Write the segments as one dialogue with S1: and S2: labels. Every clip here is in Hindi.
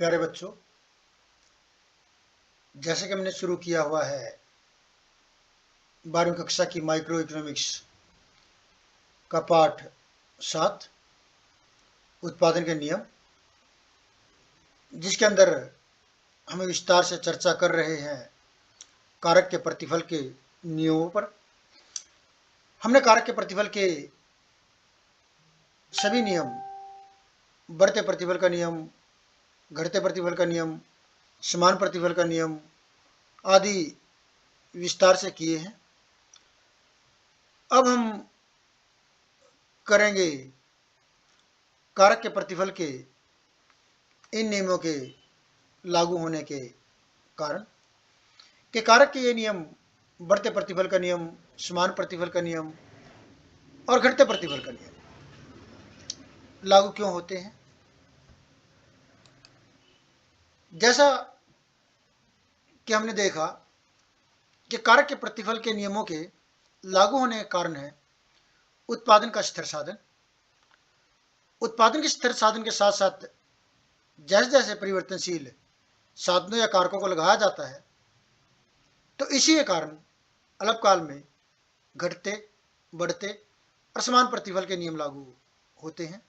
S1: प्यारे बच्चों, जैसे कि हमने शुरू किया हुआ है 12वीं कक्षा की माइक्रो इकोनॉमिक्स का पाठ 7 उत्पादन के नियम, जिसके अंदर हम विस्तार से चर्चा कर रहे हैं कारक के प्रतिफल के नियमों पर। हमने कारक के प्रतिफल के सभी नियम, बढ़ते प्रतिफल का नियम, घटते प्रतिफल का नियम, समान प्रतिफल का नियम आदि विस्तार से किए हैं। अब हम करेंगे कारक के प्रतिफल के इन नियमों के लागू होने के कारण कि कारक के ये नियम, बढ़ते प्रतिफल का नियम, समान प्रतिफल का नियम और घटते प्रतिफल का नियम लागू क्यों होते हैं। जैसा कि हमने देखा कि कारक के प्रतिफल के नियमों के लागू होने के कारण है उत्पादन का स्थिर साधन। उत्पादन के स्थिर साधन के साथ साथ जैसे जैसे परिवर्तनशील साधनों या कारकों को लगाया जाता है, तो इसी के कारण अल्पकाल में घटते, बढ़ते और समान प्रतिफल के नियम लागू होते हैं।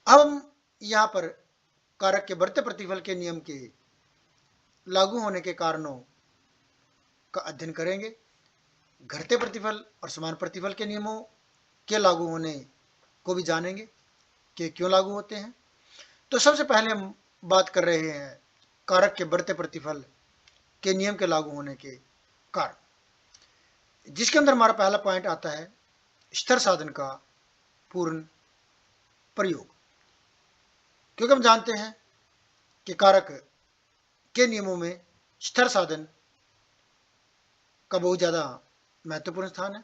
S1: अब हम यहाँ पर कारक के बढ़ते प्रतिफल के नियम के लागू होने के कारणों का अध्ययन करेंगे, घटते प्रतिफल और समान प्रतिफल के नियमों के लागू होने को भी जानेंगे कि क्यों लागू होते हैं। तो सबसे पहले हम बात कर रहे हैं कारक के बढ़ते प्रतिफल के नियम के लागू होने के कारण, जिसके अंदर हमारा पहला पॉइंट आता है स्थिर साधन का पूर्ण प्रयोग। क्योंकि हम जानते हैं कि कारक के नियमों में स्थिर साधन का बहुत ज़्यादा महत्वपूर्ण स्थान है,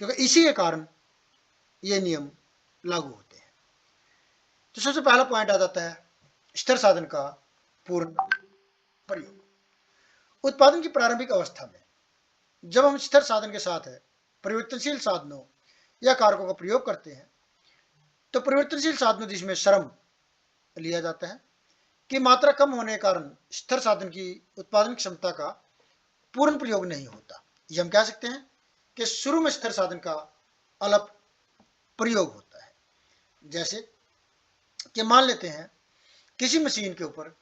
S1: क्योंकि इसी के कारण ये नियम लागू होते हैं। तो सबसे पहला पॉइंट आ जाता है स्थिर साधन का पूर्ण प्रयोग। उत्पादन की प्रारंभिक अवस्था में जब हम स्थिर साधन के साथ है परिवर्तनशील साधनों या कारकों का प्रयोग करते हैं, तो परिवर्तनशील साधनों जिसमें श्रम लिया जाता है की मात्रा कम होने के कारण स्थिर साधन की उत्पादन क्षमता का पूर्ण प्रयोग नहीं होता। ये हम कह सकते हैं कि शुरू में स्थिर साधन का अल्प प्रयोग होता है। जैसे कि मान लेते हैं किसी मशीन के ऊपर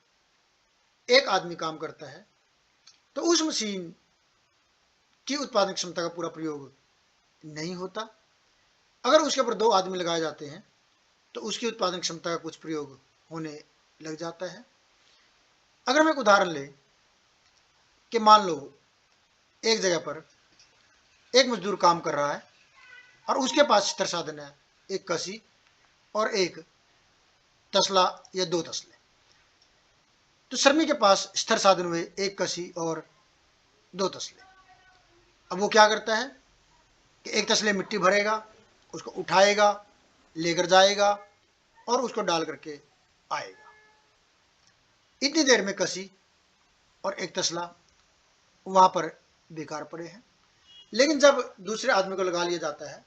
S1: एक आदमी काम करता है, तो उस मशीन की उत्पादन क्षमता का पूरा प्रयोग नहीं होता। अगर उसके ऊपर 2 आदमी लगाए जाते हैं तो उसकी उत्पादन क्षमता का कुछ प्रयोग होने लग जाता है। अगर हम एक उदाहरण लें कि मान लो एक जगह पर एक मजदूर काम कर रहा है और उसके पास स्थिर साधन है एक कसी और एक तसला या 2 तसले। तो श्रमिक के पास स्थिर साधन हुए एक कसी और 2 तसले। अब वो क्या करता है कि एक तसले मिट्टी भरेगा, उसको उठाएगा, लेकर जाएगा और उसको डाल करके आएगा। इतनी देर में कसी और एक तसला वहां पर बेकार पड़े हैं। लेकिन जब दूसरे आदमी को लगा लिया जाता है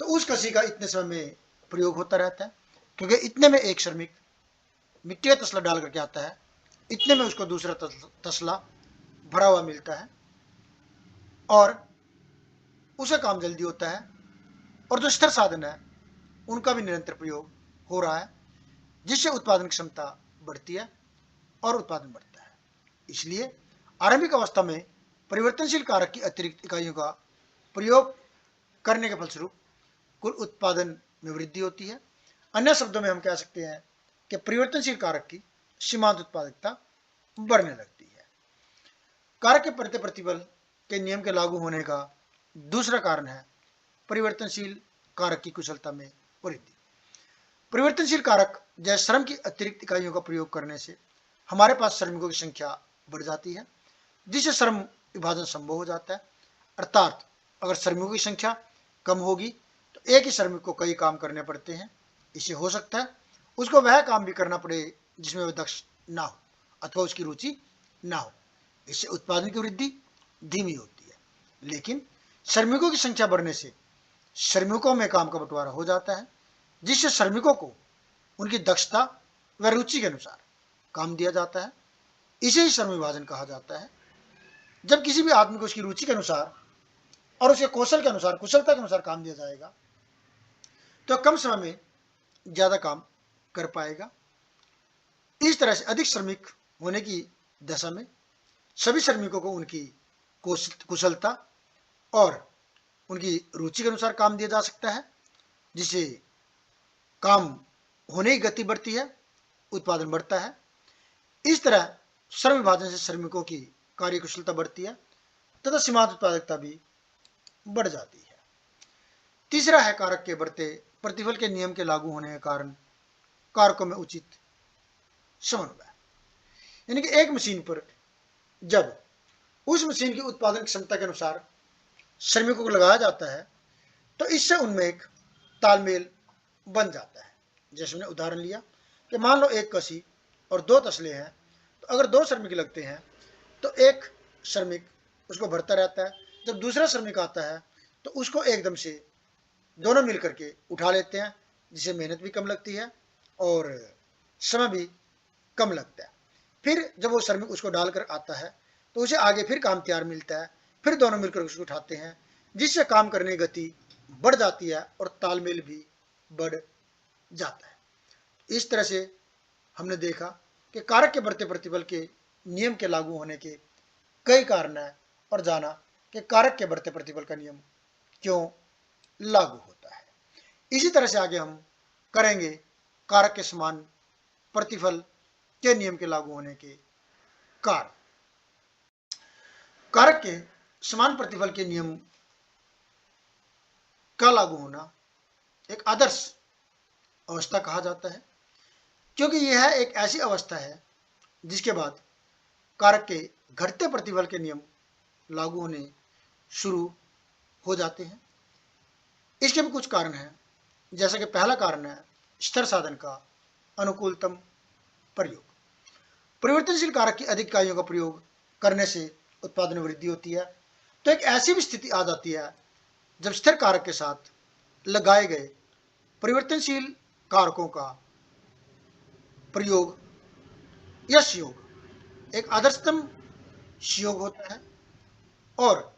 S1: तो उस कसी का इतने समय में प्रयोग होता रहता है, क्योंकि इतने में एक श्रमिक मिट्टी का तसला डाल करके आता है, इतने में उसको दूसरा तसला भरा हुआ मिलता है और उसे काम जल्दी होता है। और जो स्थिर साधन है उनका भी निरंतर प्रयोग हो रहा है, जिससे उत्पादन क्षमता बढ़ती है और उत्पादन बढ़ता है। इसलिए आरंभिक अवस्था में परिवर्तनशील कारक की अतिरिक्त इकाइयों का प्रयोग करने के फलस्वरूप कुल उत्पादन में वृद्धि होती है। अन्य शब्दों में हम कह सकते हैं कि परिवर्तनशील कारक की सीमांत उत्पादकता बढ़ने लगती है। कारक के बढ़ते प्रतिफल के नियम के लागू होने का दूसरा कारण है परिवर्तनशील कारक की कुशलता में वृद्धि। परिवर्तनशील कारक जैसे श्रम की अतिरिक्त इकाइयों का प्रयोग करने से हमारे पास श्रमिकों की संख्या बढ़ जाती है, जिससे श्रम विभाजन संभव हो जाता है। अर्थात अगर श्रमिकों की संख्या कम होगी तो एक ही श्रमिक को कई काम करने पड़ते हैं। इससे हो सकता है उसको वह काम भी करना पड़े जिसमें वह दक्ष ना हो अथवा उसकी रुचि ना हो। इससे उत्पादन की वृद्धि धीमी होती है। लेकिन श्रमिकों की संख्या बढ़ने से श्रमिकों में काम का बंटवारा हो जाता है, जिससे श्रमिकों को उनकी दक्षता व रुचि के अनुसार काम दिया जाता है। इसे ही श्रम विभाजन कहा जाता है। जब किसी भी आदमी को उसकी रुचि के अनुसार और उसके कौशल के अनुसार, कुशलता के अनुसार काम दिया जाएगा तो कम समय में ज्यादा काम कर पाएगा। इस तरह से अधिक श्रमिक होने की दशा में सभी श्रमिकों को उनकी कुशलता और उनकी रुचि के अनुसार काम दिया जा सकता है, जिससे काम होने की गति बढ़ती है, उत्पादन बढ़ता है। इस तरह श्रम विभाजन से श्रमिकों की कार्य कुशलता बढ़ती है तथा सीमांत उत्पादकता भी बढ़ जाती है। तीसरा है कारक के बढ़ते प्रतिफल के नियम के लागू होने के कारण कारकों में उचित समन्वय। यानी कि एक मशीन पर जब उस मशीन की उत्पादन क्षमता के अनुसार श्रमिकों को लगाया जाता है तो इससे उनमें एक तालमेल बन जाता है। जैसे मैंने उदाहरण लिया कि मान लो एक कसी और 2 तसले हैं, तो अगर 2 श्रमिक लगते हैं तो एक श्रमिक उसको भरता रहता है। जब दूसरा श्रमिक आता है तो उसको एकदम से दोनों मिलकर के उठा लेते हैं, जिससे मेहनत भी कम लगती है और समय भी कम लगता है। फिर जब वो श्रमिक उसको डालकर आता है तो उसे आगे फिर काम तैयार मिलता है, फिर दोनों मिलकर उसको उठाते हैं, जिससे काम करने की गति बढ़ जाती है और तालमेल भी बढ़ जाता है। इस तरह से हमने देखा कि कारक के बढ़ते प्रतिबल के नियम के लागू होने के कई कारण हैं और जाना कि कारक के बढ़ते प्रतिबल का नियम क्यों लागू होता है। इसी तरह से आगे हम करेंगे कारक के समान प्रतिफल के नियम के लागू होने के कारण। कारक के समान प्रतिफल के नियम का लागू होना एक आदर्श अवस्था कहा जाता है, क्योंकि यह एक ऐसी अवस्था है जिसके बाद कारक के घटते प्रतिफल के नियम लागू होने शुरू हो जाते हैं। इसके भी कुछ कारण हैं, जैसा कि पहला कारण है स्थिर साधन का अनुकूलतम प्रयोग। परिवर्तनशील कारक की अधिक इकाइयों का प्रयोग करने से उत्पादन में वृद्धि होती है। तो एक ऐसी भी स्थिति आ जाती है जब स्थिर कारक के साथ लगाए गए परिवर्तनशील कारकों का प्रयोग या संयोग एक आदर्शतम संयोग होता है और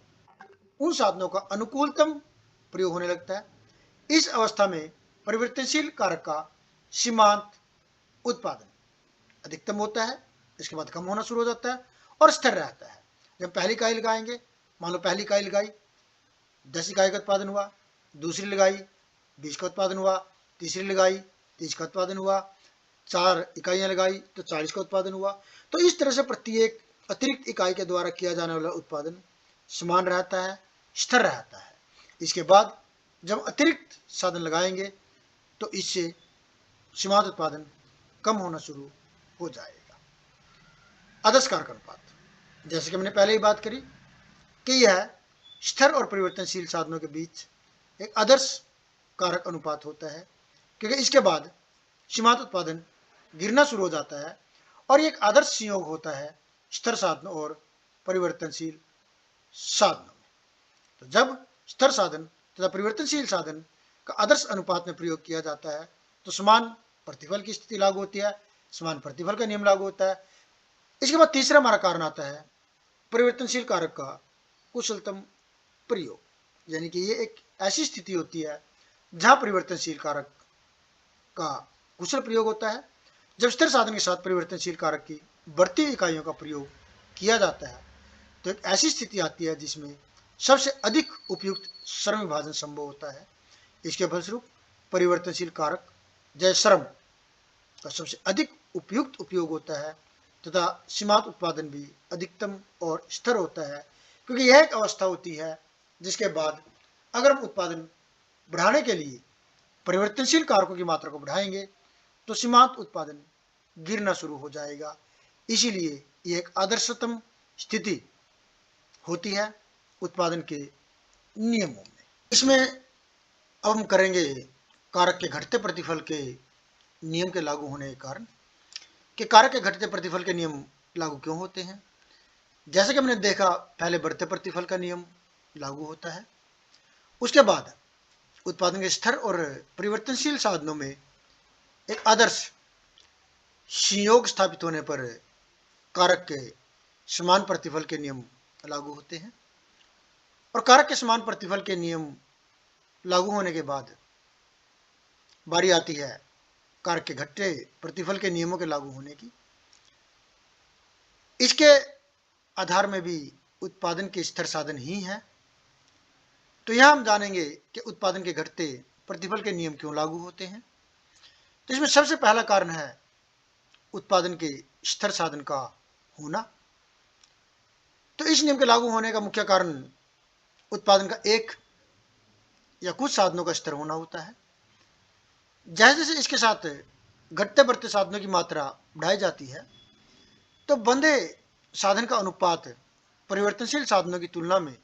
S1: उन साधनों का अनुकूलतम प्रयोग होने लगता है। इस अवस्था में परिवर्तनशील कारक का सीमांत उत्पादन अधिकतम होता है, इसके बाद कम होना शुरू हो जाता है और स्थिर रहता है। जब पहली इकाई लगाएंगे, मान लो पहली इकाई लगाई 10 इकाई का उत्पादन हुआ, दूसरी लगाई 20 का उत्पादन हुआ, तीसरी लगाई 30 का उत्पादन हुआ, 4 इकाइयां लगाई तो 40 का उत्पादन हुआ। तो इस तरह से प्रत्येक अतिरिक्त इकाई के द्वारा किया जाने वाला उत्पादन समान रहता है, स्थिर रहता है। इसके बाद जब अतिरिक्त साधन लगाएंगे तो इससे सीमांत उत्पादन कम होना शुरू हो जाएगा। आदर्श कारक अनुपात, जैसे कि मैंने पहले ही बात करी कि यह स्थिर और परिवर्तनशील साधनों के बीच एक आदर्श कारक अनुपात होता है, क्योंकि इसके बाद सीमांत उत्पादन गिरना शुरू हो जाता है और एक आदर्श संयोग होता है स्थिर साधनों और परिवर्तनशील साधनों में। तो जब स्थिर साधन तथा परिवर्तनशील साधन का आदर्श अनुपात में प्रयोग किया जाता है तो समान प्रतिफल की स्थिति लागू होती है, समान प्रतिफल का नियम लागू होता है। इसके बाद तीसरा हमारा कारण आता है परिवर्तनशील कारक का कुशलतम प्रयोग, यानी कि ये एक ऐसी स्थिति होती है जहां परिवर्तनशील कारक का कुशल प्रयोग होता है। जब स्थिर साधन के साथ परिवर्तनशील कारक की बढ़ती इकाइयों का प्रयोग किया जाता है तो एक ऐसी स्थिति आती है जिसमें सबसे अधिक उपयुक्त श्रम विभाजन संभव होता है। इसके फलस्वरूप परिवर्तनशील कारक जैसे श्रम का सबसे अधिक उपयुक्त उपयोग होता है तथा सीमांत उत्पादन भी अधिकतम और स्थिर होता है, क्योंकि यह एक अवस्था होती है जिसके बाद अगर हम उत्पादन बढ़ाने के लिए परिवर्तनशील कारकों की मात्रा को बढ़ाएंगे तो सीमांत उत्पादन गिरना शुरू हो जाएगा। इसीलिए यह एक आदर्शतम स्थिति होती है उत्पादन के नियमों में। इसमें अब हम करेंगे कारक के घटते प्रतिफल के नियम के लागू होने के कारण कि कारक के घटते प्रतिफल के नियम लागू क्यों होते हैं। जैसे कि हमने देखा पहले बढ़ते प्रतिफल का नियम लागू होता है, उसके बाद उत्पादन के स्थिर और परिवर्तनशील साधनों में एक आदर्श संयोग स्थापित होने पर कारक के समान प्रतिफल के नियम लागू होते हैं, और कारक के समान प्रतिफल के नियम लागू होने के बाद बारी आती है कारक के घटते प्रतिफल के नियमों के लागू होने की। इसके आधार में भी उत्पादन के स्थिर साधन ही हैं। तो यहां हम जानेंगे कि उत्पादन के घटते प्रतिफल के नियम क्यों लागू होते हैं। तो इसमें सबसे पहला कारण है उत्पादन के स्थिर साधन का होना। तो इस नियम के लागू होने का मुख्य कारण उत्पादन का एक या कुछ साधनों का स्तर होना होता है। जैसे जैसे इसके साथ घटते बढ़ते साधनों की मात्रा बढ़ाई जाती है, तो बंधे साधन का अनुपात परिवर्तनशील साधनों की तुलना में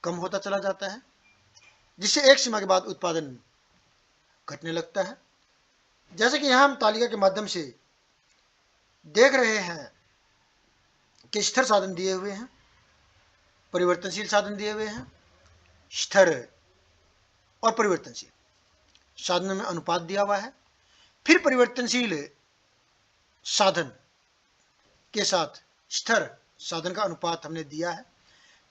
S1: कम होता चला जाता है, जिससे एक सीमा के बाद उत्पादन घटने लगता है। जैसे कि यहां हम तालिका के माध्यम से देख रहे हैं कि स्थिर साधन दिए हुए हैं, परिवर्तनशील साधन दिए हुए हैं। स्थिर और परिवर्तनशील साधनों में अनुपात दिया हुआ है। फिर परिवर्तनशील साधन के साथ स्थिर साधन का अनुपात हमने दिया है,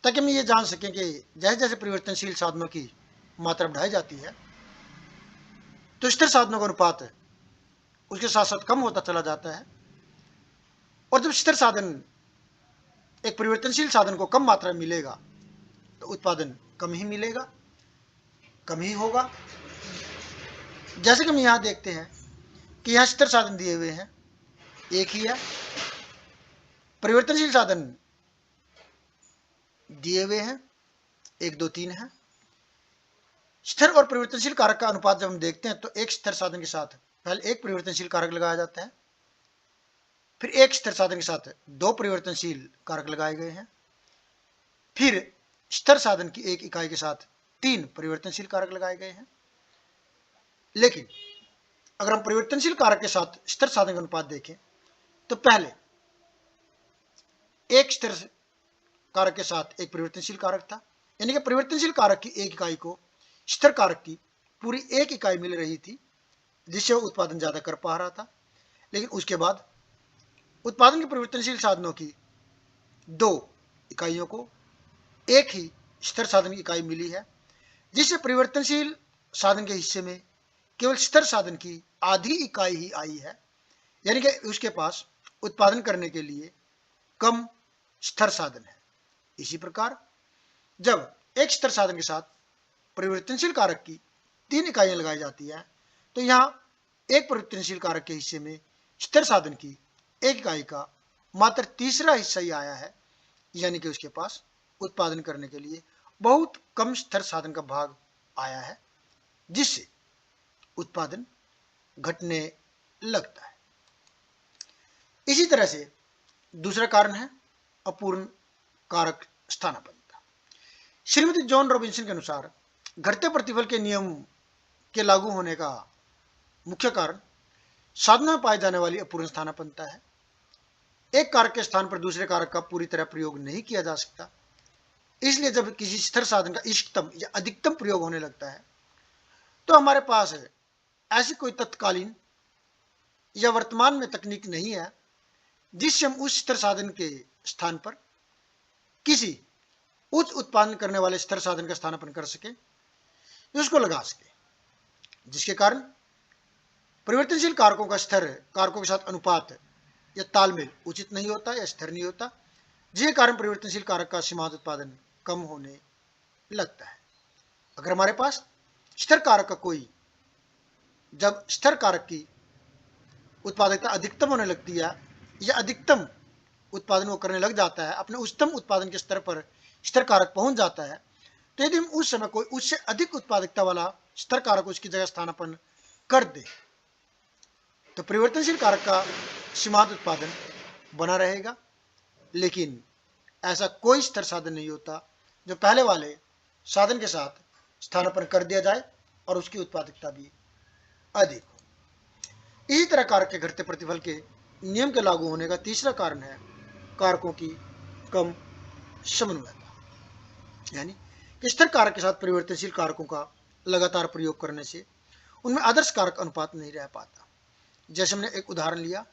S1: ताकि हम ये जान सकें कि जैसे जैसे परिवर्तनशील साधनों की मात्रा बढ़ाई जाती है, तो स्थिर साधनों का अनुपात उसके साथ साथ कम होता चला जाता है। और जब स्थिर साधन एक परिवर्तनशील साधन को कम मात्रा में मिलेगा, तो उत्पादन कम ही मिलेगा, कम ही होगा। जैसे कि हम यहां देखते हैं कि यहां स्थिर साधन दिए हुए हैं, एक ही है। परिवर्तनशील साधन दिए हुए हैं, 1 2 3 है। स्थिर और परिवर्तनशील कारक का अनुपात जब हम देखते हैं, तो एक स्थिर साधन के साथ पहले एक परिवर्तनशील कारक लगाया जाता है, फिर एक स्थिर साधन के साथ 2 परिवर्तनशील कारक लगाए गए हैं, फिर स्थिर साधन की एक इकाई के साथ 3 परिवर्तनशील कारक लगाए गए हैं। लेकिन अगर हम परिवर्तनशील कारक के साथ स्थिर साधन का अनुपात देखें, तो पहले एक स्थिर कारक के साथ एक परिवर्तनशील कारक था, यानी कि परिवर्तनशील कारक की एक इकाई को स्थिर कारक की पूरी एक इकाई मिल रही थी, जिससे वो उत्पादन ज्यादा कर पा रहा था। लेकिन उसके बाद उत्पादन के परिवर्तनशील साधनों की 2 इकाइयों को एक ही स्थिर साधन की इकाई मिली है, जिससे परिवर्तनशील साधन के हिस्से में केवल स्थिर साधन की आधी इकाई ही आई है, यानी कि उसके पास उत्पादन करने के लिए कम स्थिर साधन है। इसी प्रकार जब एक स्थिर साधन के साथ परिवर्तनशील कारक की 3 इकाइयां लगाई जाती है, तो यहां एक परिवर्तनशील कारक के हिस्से में स्थिर साधन की एक इकाई का मात्र तीसरा हिस्सा ही आया है, यानी कि उसके पास उत्पादन करने के लिए बहुत कम स्थिर साधन का भाग आया है, जिससे उत्पादन घटने लगता है। इसी तरह से दूसरा कारण है अपूर्ण कारक स्थानापन्नता। श्रीमती जॉन रॉबिन्सन के अनुसार घटते प्रतिफल के नियम के लागू होने का मुख्य कारण साधनों में पाई जाने वाली अपूर्ण स्थानापन्नता है। एक कारक के स्थान पर दूसरे कारक का पूरी तरह प्रयोग नहीं किया जा सकता, इसलिए जब किसी स्थिर साधन का इष्टतम या अधिकतम प्रयोग होने लगता है, तो हमारे पास ऐसी कोई तत्कालीन या वर्तमान में तकनीक नहीं है जिससे हम उस स्थिर साधन के स्थान पर किसी उच्च उत्पादन करने वाले स्थिर साधन का स्थानापन्न कर सके, उसको लगा सके, जिसके कारण परिवर्तनशील कारकों का स्थिर कारकों के साथ अनुपात या तालमेल उचित नहीं होता या स्थिर नहीं होता, जिसके कारण परिवर्तनशील कारक का सीमांत उत्पादन कम होने लगता है। अगर हमारे पास स्थिर कारक का कोई जब स्थिर कारक की उत्पादकता अधिकतम होने लगती है या अधिकतम उत्पादन वो करने लग जाता है, अपने उच्चतम उत्पादन के स्तर पर स्थिर कारक पहुंच जाता है, तो यदि हम उस समय कोई उससे अधिक उत्पादकता वाला स्थिर कारक उसकी जगह स्थानापन्न कर दे, तो परिवर्तनशील कारक का सीमांत उत्पादन बना रहेगा। लेकिन ऐसा कोई स्थिर साधन नहीं होता जो पहले वाले साधन के साथ स्थानापन्न कर दिया जाए और उसकी उत्पादकता भी अधिक हो। इसी तरह कारक के घटते प्रतिफल के नियम के लागू होने का तीसरा कारण है कारकों की कम समन्वयता, यानी कि स्थिर कारक के साथ परिवर्तनशील कारकों का लगातार प्रयोग करने से उनमें आदर्श कारक अनुपात नहीं रह पाता, जैसे हमने एक उदाहरण लिया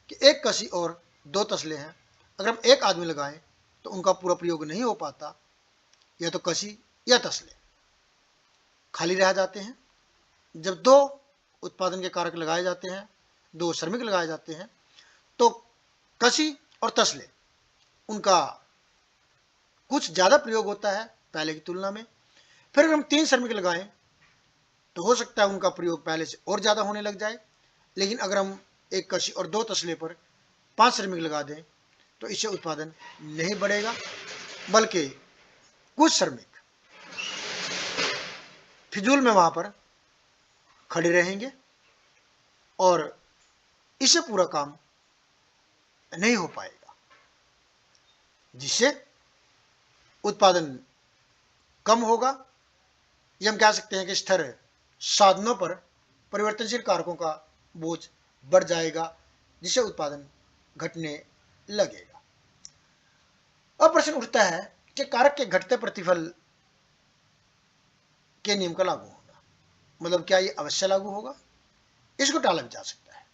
S1: कि एक कसी और 2 तसले हैं, अगर हम एक आदमी लगाएं तो उनका पूरा प्रयोग नहीं हो पाता, या तो कसी या तसले खाली रह जाते हैं। जब 2 उत्पादन के कारक लगाए जाते हैं, 2 श्रमिक लगाए जाते हैं, तो कसी और तसले उनका कुछ ज़्यादा प्रयोग होता है पहले की तुलना में। फिर अगर हम 3 श्रमिक लगाएं तो हो सकता है उनका प्रयोग पहले से और ज़्यादा होने लग जाए। लेकिन अगर हम एक कसी और 2 तसले पर 5 श्रमिक लगा दें तो इससे उत्पादन नहीं बढ़ेगा, बल्कि कुछ श्रमिक फिजूल में वहां पर खड़े रहेंगे और इससे पूरा काम नहीं हो पाएगा, जिससे उत्पादन कम होगा। ये हम कह सकते हैं कि स्थिर साधनों पर परिवर्तनशील कारकों का बोझ बढ़ जाएगा, जिससे उत्पादन घटने लगेगा। अब प्रश्न उठता है कि कारक के घटते प्रतिफल के नियम का लागू होना, मतलब क्या ये अवश्य लागू होगा? इसको टाला भी जा सकता है।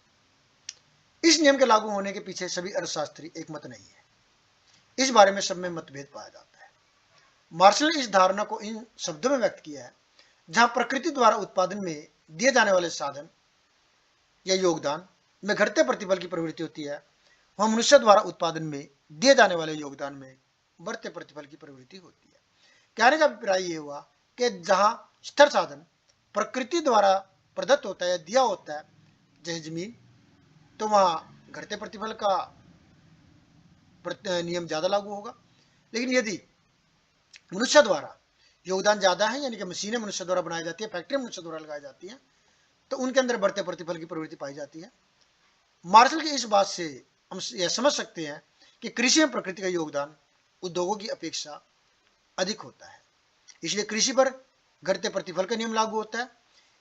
S1: इस नियम के लागू होने के पीछे सभी अर्थशास्त्री एक मत नहीं है, इस बारे में सब में मतभेद पाया जाता है। मार्शल ने इस धारणा को इन शब्दों में व्यक्त किया है, जहां प्रकृति द्वारा उत्पादन में दिए जाने वाले साधन या योगदान में घटते प्रतिफल की प्रवृत्ति होती है, वहां मनुष्य द्वारा उत्पादन में दिए जाने वाले योगदान में बढ़ते प्रतिफल की प्रवृत्ति होती है। कहने का अभिप्राय ये हुआ कि जहां स्थिर साधन प्रकृति द्वारा प्रदत्त होता है या दिया होता है, जैसे जमीन, तो वहां घटते प्रतिफल का नियम ज्यादा लागू होगा। लेकिन यदि मनुष्य द्वारा योगदान ज्यादा है, यानी कि मशीनें मनुष्य द्वारा बनाई जाती है, फैक्ट्री मनुष्य द्वारा लगाई जाती है, तो उनके अंदर बढ़ते प्रतिफल की प्रवृत्ति पाई जाती है। मार्शल की इस बात से हम यह समझ सकते हैं कि कृषि में प्रकृति का योगदान उद्योगों की अपेक्षा अधिक होता है, इसलिए कृषि पर घटते प्रतिफल का नियम लागू होता है।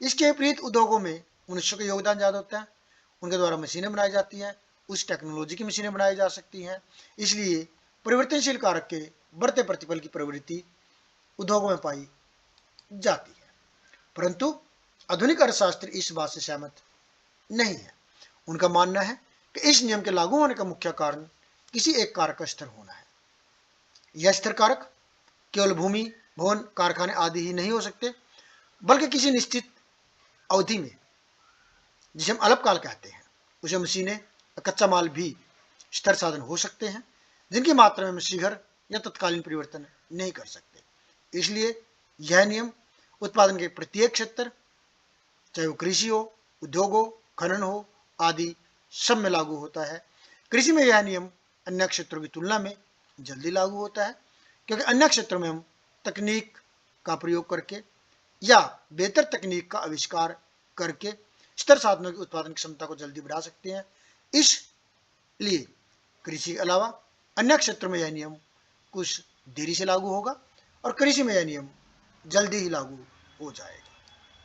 S1: इसके विपरीत उद्योगों में मनुष्य का योगदान ज्यादा होता है, उनके द्वारा मशीनें बनाई जाती हैं, उस टेक्नोलॉजी की मशीनें बनाई जा सकती हैं, इसलिए परिवर्तनशील कारक के बढ़ते प्रतिफल की प्रवृत्ति उद्योगों में पाई जाती है। परंतु आधुनिक अर्थशास्त्री इस बात से सहमत नहीं है। उनका मानना है कि इस नियम के लागू होने का मुख्य कारण किसी एक कारक का स्थिर होना है। यह स्थिर कारक केवल भूमि, भवन, कारखाने आदि ही नहीं हो सकते, बल्कि किसी निश्चित अवधि में, जिसे हम अल्पकाल कहते हैं, उसे मशीनें, कच्चा माल भी स्थिर साधन हो सकते हैं, जिनकी मात्रा में शीघ्र या तत्कालीन परिवर्तन नहीं कर सकते। इसलिए यह नियम उत्पादन के प्रत्येक क्षेत्र, चाहे वो कृषि हो, उद्योग हो, खनन हो आदि, सब में लागू होता है। कृषि में यह नियम अन्य क्षेत्रों की तुलना में जल्दी लागू होता है, क्योंकि अन्य क्षेत्रों में हम तकनीक का प्रयोग करके या बेहतर तकनीक का आविष्कार करके स्थिर साधनों की उत्पादन क्षमता को जल्दी बढ़ा सकते हैं। इसलिए कृषि के अलावा अन्य क्षेत्रों में यह नियम कुछ देरी से लागू होगा और कृषि में यह नियम जल्दी ही लागू हो जाएगा।